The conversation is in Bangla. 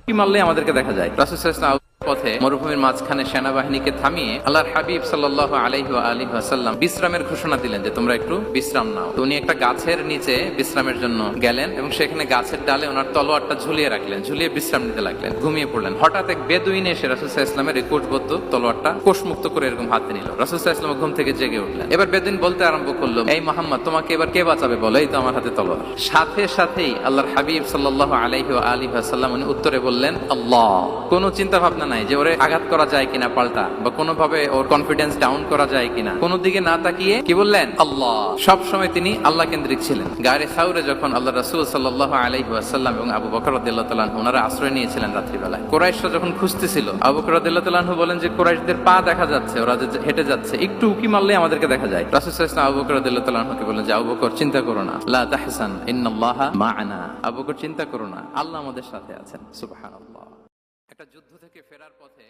কি মারলে আমাদেরকে দেখা যায়। রাসূল সাল্লাল্লাহু আলাইহি ওয়াসাল্লাম পথে মরুভূমির মাঝখানে সেনাবাহিনীকে থামিয়ে আল্লাহর হাবিব সাল্লাল্লাহু আলাইহি ওয়াসাল্লাম বিশ্রামের ঘোষণা দিলেন যে তোমরা একটু বিশ্রাম নাও। তো উনি একটা গাছের নিচে বিশ্রামের জন্য গেলেন এবং সেখানে গাছের ডালে ওনার তলোয়ারটা ঝুলিয়ে রাখলেন, ঝুলিয়ে বিশ্রাম নিতে লাগলেন, ঘুমিয়ে পড়লেন। হঠাৎ এক বেদুইন এসে রাসূল সাল্লাল্লাহু আলাইহি ওয়াসাল্লামের এই কোষবদ্ধ তলোয়ারটা কোষমুক্ত করে এরকম হাতে নিল। রাসূল সাল্লাল্লাহু আলাইহি ওয়াসাল্লাম ঘুম থেকে জেগে উঠলেন। এবার বেদুইন বলতে আরম্ভ করলো, এই মুহাম্মদ, তোমাকে এবার কে বাঁচাবে বলো, এই তো আমার হাতে তলোয়ার। সাথে সাথেই আল্লাহর হাবিব সাল্লাল্লাহু আলাইহি ওয়াসাল্লাম উনি উত্তরে বললেন আল্লাহ। কোনো চিন্তা ভাবনা নাই যে ওরে আঘাত করা যায় কিনা পাল্টা, বা কোনোভাবে ওর কনফিডেন্স ডাউন করা যায় কিনা, কোনো দিকে না তাকিয়ে কি বললেন? আল্লাহ। সব সময় তিনি আল্লাহ কেন্দ্রিক ছিলেন। গায়ে সাউরে যখন আল্লাহ রাসূল সাল্লাল্লাহু আলাইহি ওয়াসাল্লাম এবং আবু বকর রাদিয়াল্লাহু তাআলা আনহু ওনারা আশ্রয় নিয়েছিলেন রাত্রিবেলায়, কুরাইশরা যখন খুঁজতেছিল, আবু বকর রাদিয়াল্লাহু তাআলা আনহু বলেন যে কুরাইশদের পা দেখা যাচ্ছে, ওরা যে হেঁটে যাচ্ছে, একটু উকি মারলে আমাদেরকে দেখা যায়। রাসূল সাল্লাল্লাহু আলাইহি ওয়াসাল্লাম আবু বকর রাদিয়াল্লাহু তাআলা আনহুকে বলেন যে আবু বকর, চিন্তা করো না, লা তাহসান ইন্নাল্লাহা মা'ানা। আবু বকর, চিন্তা করো না, আল্লাহ আমাদের সাথে আছেন। সুবহানাল্লাহ। একটা যুদ্ধ থেকে ফেরার পথে